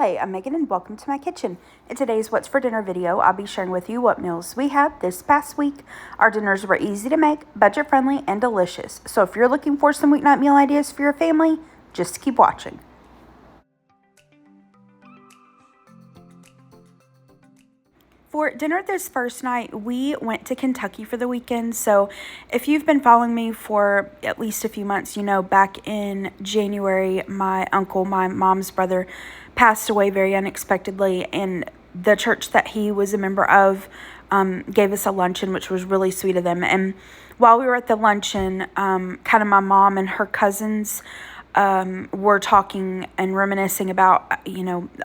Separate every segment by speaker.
Speaker 1: Hi, I'm Megan and welcome to my kitchen. In today's What's for Dinner video, I'll be sharing with you what meals we had this past week. Our dinners were easy to make, budget friendly, and delicious. So if you're looking for some weeknight meal ideas for your family, just keep watching. For dinner this first night, we went to Kentucky for the weekend. So if you've been following me for at least a few months, you know back in January, my uncle, my mom's brother, passed away very unexpectedly. And the church that he was a member of gave us a luncheon, which was really sweet of them. And while we were at the luncheon, kind of my mom and her cousins were talking and reminiscing about,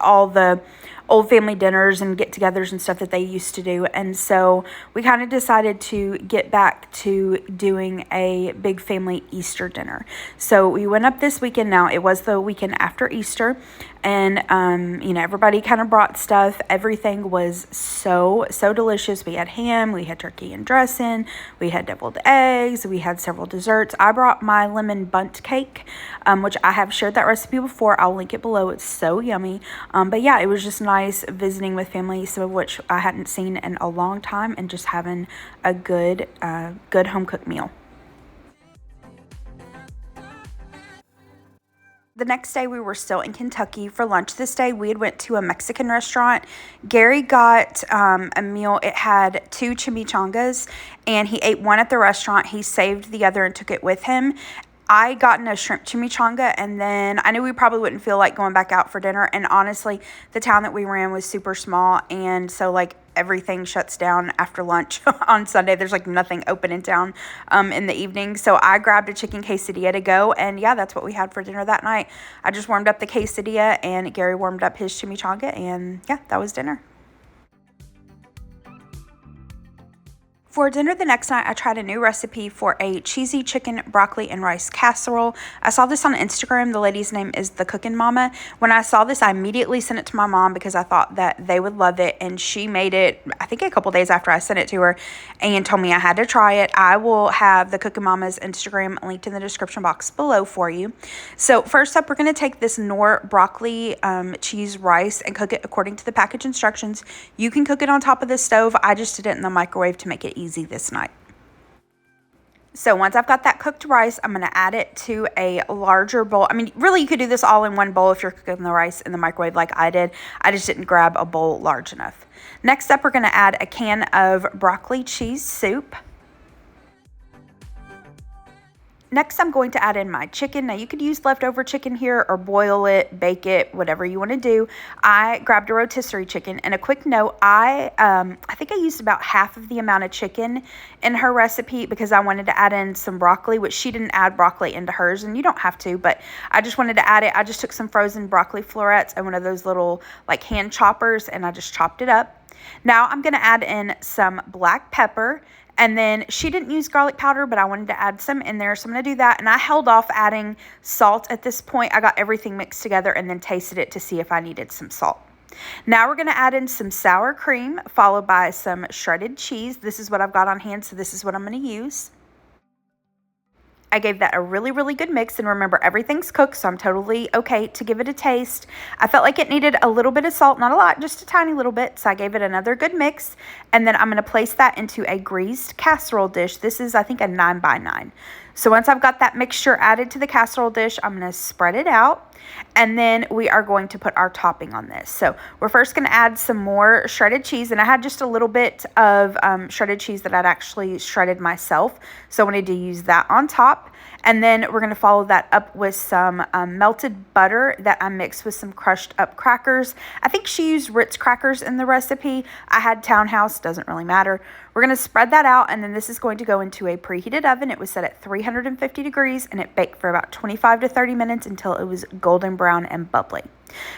Speaker 1: all the old family dinners and get-togethers and stuff that they used to do. And so we kind of decided to get back to doing a big family Easter dinner. So we went up this weekend. Now, it was the weekend after Easter, and everybody kind of brought stuff. Everything was so delicious. We had ham, we had turkey and dressing, we had deviled eggs, we had several desserts. I brought my Lemon Bundt Cake, which I have shared that recipe before. I'll link it below. It's so yummy. But yeah, it was just nice visiting with family, some of which I hadn't seen in a long time, and just having a good home cooked meal. The next day, we were still in Kentucky for lunch. This day, we had went to a Mexican restaurant. Gary got a meal. It had 2 chimichangas, and he ate one at the restaurant. He saved the other and took it with him. I gotten a shrimp chimichanga, and then I knew we probably wouldn't feel like going back out for dinner. And honestly, the town that we were in was super small, and so everything shuts down after lunch on Sunday. There's nothing open in town in the evening. So I grabbed a chicken quesadilla to go, and yeah, that's what we had for dinner that night. I just warmed up the quesadilla, and Gary warmed up his chimichanga, and yeah, that was dinner. For dinner the next night, I tried a new recipe for a cheesy chicken, broccoli, and rice casserole. I saw this on Instagram. The lady's name is The Cookin' Mama. When I saw this, I immediately sent it to my mom because I thought that they would love it. And she made it, I think, a couple days after I sent it to her and told me I had to try it. I will have The Cookin' Mama's Instagram linked in the description box below for you. So first up, we're going to take this Knorr broccoli, cheese, rice, and cook it according to the package instructions. You can cook it on top of the stove. I just did it in the microwave to make it easy this night. So once I've got that cooked rice, I'm going to add it to a larger bowl. I mean, really, you could do this all in one bowl if you're cooking the rice in the microwave like I did. I just didn't grab a bowl large enough. Next up, we're going to add a can of broccoli cheese soup. Next, I'm going to add in my chicken. Now, you could use leftover chicken here or boil it, bake it, whatever you want to do. I grabbed a rotisserie chicken. And a quick note, I think I used about half of the amount of chicken in her recipe because I wanted to add in some broccoli, which she didn't add broccoli into hers, and you don't have to, but I just wanted to add it. I just took some frozen broccoli florets and one of those little hand choppers, and I just chopped it up. Now, I'm going to add in some black pepper. And then she didn't use garlic powder, but I wanted to add some in there. So I'm going to do that. And I held off adding salt at this point. I got everything mixed together and then tasted it to see if I needed some salt. Now we're going to add in some sour cream, followed by some shredded cheese. This is what I've got on hand, so this is what I'm going to use. I gave that a really good mix, and remember, everything's cooked, so I'm totally okay to give it a taste. I felt like it needed a little bit of salt, not a lot, just a tiny little bit, so I gave it another good mix, and then I'm going to place that into a greased casserole dish. This is, I think, a 9x9. So once I've got that mixture added to the casserole dish, I'm going to spread it out, and then we are going to put our topping on this. So we're first going to add some more shredded cheese, and I had just a little bit of shredded cheese that I'd actually shredded myself, so I wanted to use that on top. And then we're going to follow that up with some melted butter that I mixed with some crushed up crackers. I think she used Ritz crackers in the recipe. I had Townhouse, doesn't really matter. We're going to spread that out, and then this is going to go into a preheated oven. It was set at 350 degrees, and it baked for about 25 to 30 minutes until it was golden brown and bubbly.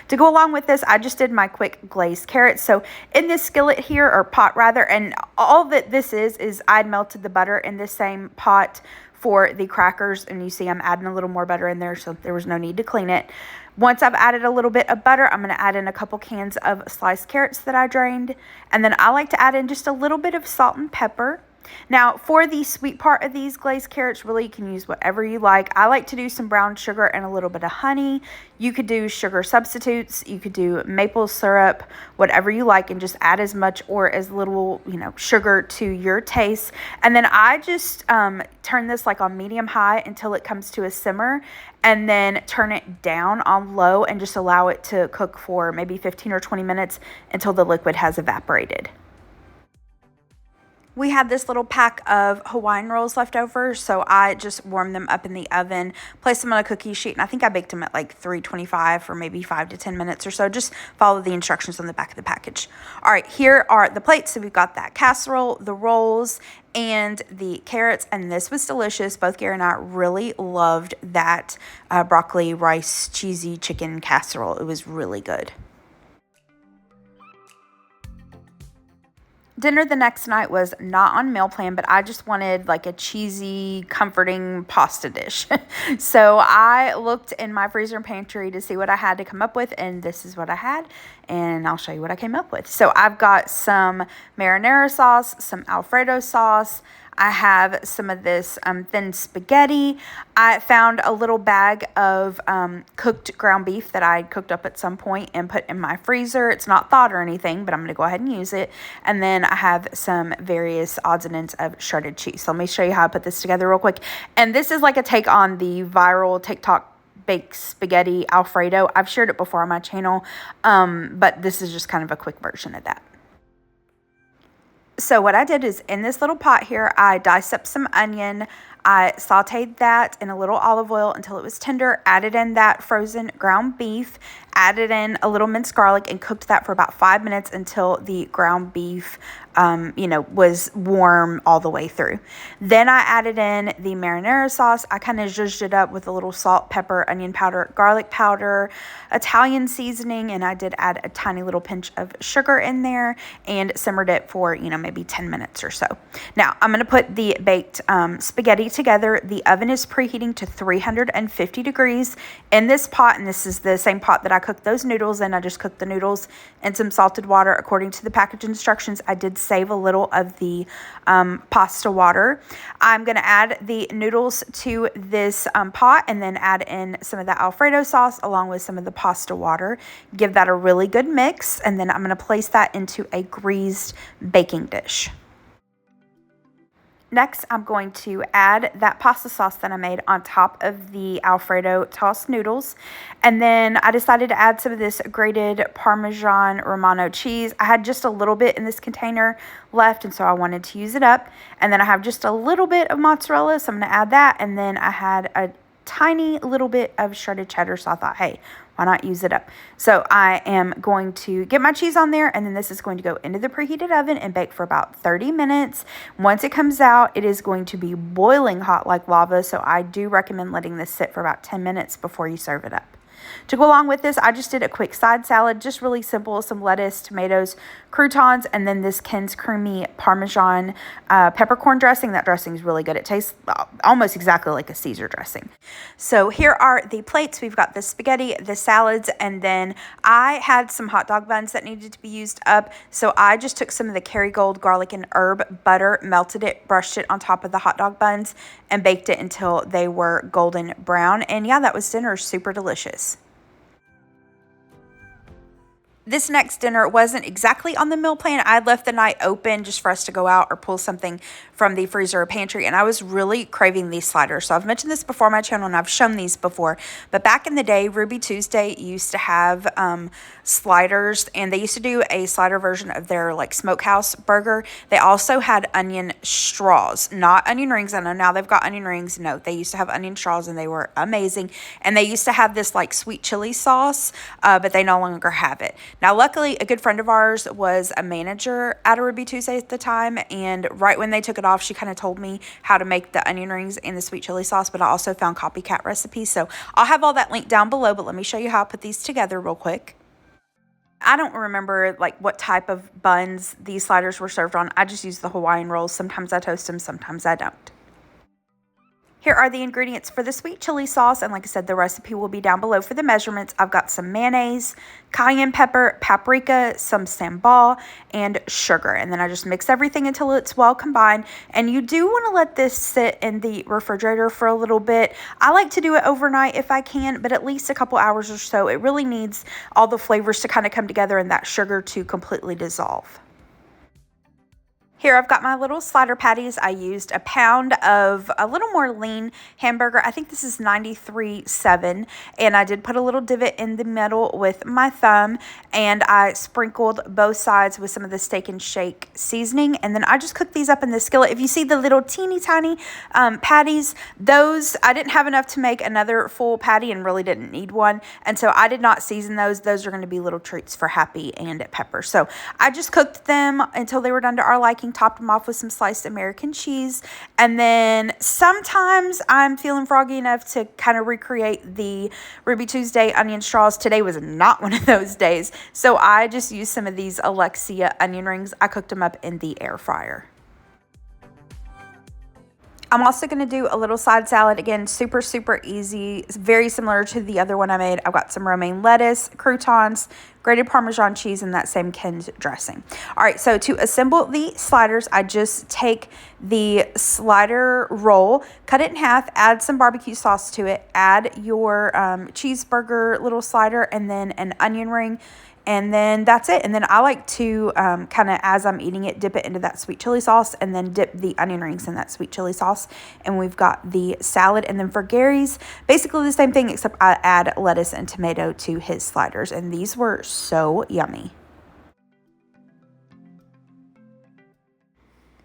Speaker 1: To go along with this, I just did my quick glazed carrots. So in this skillet here, or pot rather, and all that this is I'd melted the butter in the same pot for the crackers, and you see I'm adding a little more butter in there, so there was no need to clean it. Once I've added a little bit of butter, I'm going to add in a couple cans of sliced carrots that I drained, and then I like to add in just a little bit of salt and pepper. Now, for the sweet part of these glazed carrots, really you can use whatever you like. I like to do some brown sugar and a little bit of honey. You could do sugar substitutes. You could do maple syrup, whatever you like, and just add as much or as little, sugar to your taste. And then I just turn this like on medium high until it comes to a simmer, and then turn it down on low and just allow it to cook for maybe 15 or 20 minutes until the liquid has evaporated. We had this little pack of Hawaiian rolls left over, so I just warmed them up in the oven, placed them on a cookie sheet, and I think I baked them at like 325 for maybe 5 to 10 minutes or so. Just follow the instructions on the back of the package. All right, here are the plates. So we've got that casserole, the rolls, and the carrots, and this was delicious. Both Gary and I really loved that broccoli, rice, cheesy chicken casserole. It was really good. Dinner the next night was not on meal plan, but I just wanted like a cheesy, comforting pasta dish. So I looked in my freezer and pantry to see what I had to come up with, and this is what I had, and I'll show you what I came up with. So I've got some marinara sauce, some Alfredo sauce. I have some of this thin spaghetti. I found a little bag of cooked ground beef that I cooked up at some point and put in my freezer. It's not thawed or anything, but I'm going to go ahead and use it. And then I have some various odds and ends of shredded cheese. So let me show you how I put this together real quick. And this is like a take on the viral TikTok baked spaghetti Alfredo. I've shared it before on my channel, but this is just kind of a quick version of that. So what I did is in this little pot here, I diced up some onion. I sauteed that in a little olive oil until it was tender, added in that frozen ground beef, added in a little minced garlic, and cooked that for about 5 minutes until the ground beef, was warm all the way through. Then I added in the marinara sauce. I kind of zhuzhed it up with a little salt, pepper, onion powder, garlic powder, Italian seasoning, and I did add a tiny little pinch of sugar in there and simmered it for, maybe 10 minutes or so. Now, I'm going to put the baked spaghetti together. The oven is preheating to 350 degrees in this pot, and this is the same pot that I cooked those noodles in. I just cooked the noodles in some salted water according to the package instructions. I did save a little of the pasta water. I'm going to add the noodles to this pot and then add in some of the Alfredo sauce along with some of the pasta water. Give that a really good mix, and then I'm going to place that into a greased baking dish. Next, I'm going to add that pasta sauce that I made on top of the Alfredo tossed noodles. And then I decided to add some of this grated Parmesan Romano cheese. I had just a little bit in this container left, and so I wanted to use it up. And then I have just a little bit of mozzarella, so I'm going to add that. And then I had a tiny little bit of shredded cheddar, so I thought, hey, why not use it up? So I am going to get my cheese on there, and then this is going to go into the preheated oven and bake for about 30 minutes. Once it comes out, it is going to be boiling hot like lava, so I do recommend letting this sit for about 10 minutes before you serve it up. To go along with this, I just did a quick side salad, just really simple, some lettuce, tomatoes, croutons, and then this Ken's Creamy Parmesan peppercorn dressing. That dressing is really good. It tastes almost exactly like a Caesar dressing. So here are the plates. We've got the spaghetti, the salads, and then I had some hot dog buns that needed to be used up. So I just took some of the Kerrygold garlic and herb butter, melted it, brushed it on top of the hot dog buns, and baked it until they were golden brown. And yeah, that was dinner. Super delicious. This next dinner wasn't exactly on the meal plan. I left the night open just for us to go out or pull something from the freezer or pantry, and I was really craving these sliders. So I've mentioned this before on my channel, and I've shown these before, but back in the day, Ruby Tuesday used to have sliders, and they used to do a slider version of their like smokehouse burger. They also had onion straws, not onion rings. I know now they've got onion rings. No, they used to have onion straws, and they were amazing. And they used to have this like sweet chili sauce, but they no longer have it. Now, luckily, a good friend of ours was a manager at a Ruby Tuesday at the time, and right when they took it off, she kind of told me how to make the onion rings and the sweet chili sauce, but I also found Copycat recipes, so I'll have all that linked down below, but let me show you how I put these together real quick. I don't remember like what type of buns these sliders were served on. I just use the Hawaiian rolls. Sometimes I toast them, sometimes I don't. Here are the ingredients for the sweet chili sauce, and like I said, the recipe will be down below for the measurements. I've got some mayonnaise, cayenne pepper, paprika, some sambal, and sugar. And then I just mix everything until it's well combined. And you do want to let this sit in the refrigerator for a little bit. I like to do it overnight if I can, but at least a couple hours or so. It really needs all the flavors to kind of come together and that sugar to completely dissolve. Here I've got my little slider patties. I used a pound of a little more lean hamburger. I think this is 93.7, and I did put a little divot in the middle with my thumb, and I sprinkled both sides with some of the Steak and Shake seasoning, and then I just cooked these up in the skillet. If you see the little teeny tiny patties, those I didn't have enough to make another full patty and really didn't need one, and so I did not season those. Those are going to be little treats for Happy and Pepper. So I just cooked them until they were done to our liking, topped them off with some sliced American cheese, and then sometimes I'm feeling froggy enough to kind of recreate the Ruby Tuesday onion straws. Today was not one of those days, so I just used some of these Alexia onion rings. I cooked them up in the air fryer. I'm also going to do a little side salad. Again, super, super easy. It's very similar to the other one I made. I've got some romaine lettuce, croutons, grated Parmesan cheese, and that same canned dressing. All right, so to assemble the sliders, I just take the slider roll, cut it in half, add some barbecue sauce to it, add your cheeseburger little slider, and then an onion ring. And then that's it. And then I like to kind of, as I'm eating it, dip it into that sweet chili sauce and then dip the onion rings in that sweet chili sauce. And we've got the salad. And then for Gary's, basically the same thing, except I add lettuce and tomato to his sliders. And these were so yummy.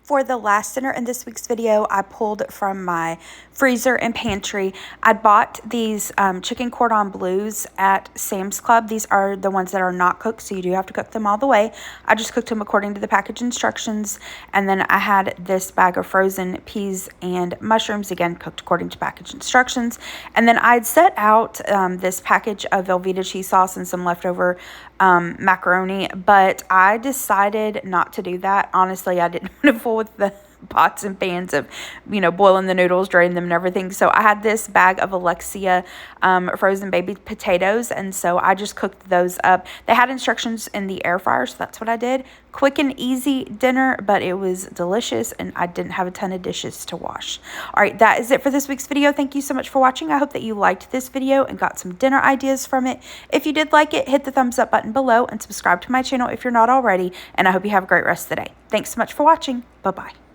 Speaker 1: For the last dinner in this week's video, I pulled from my freezer and pantry. I bought these chicken cordon bleus at Sam's Club. These are the ones that are not cooked, so you do have to cook them all the way. I just cooked them according to the package instructions. And then I had this bag of frozen peas and mushrooms, again, cooked according to package instructions. And then I'd set out this package of Velveeta cheese sauce and some leftover macaroni, but I decided not to do that. Honestly, I didn't want to fool with the pots and pans of, boiling the noodles, draining them and everything. So I had this bag of Alexia frozen baby potatoes, and so I just cooked those up. They had instructions in the air fryer, so that's what I did. Quick and easy dinner, but it was delicious, and I didn't have a ton of dishes to wash. All right, that is it for this week's video. Thank you so much for watching. I hope that you liked this video and got some dinner ideas from it. If you did like it, hit the thumbs up button below and subscribe to my channel if you're not already, and I hope you have a great rest of the day. Thanks so much for watching. Bye-bye.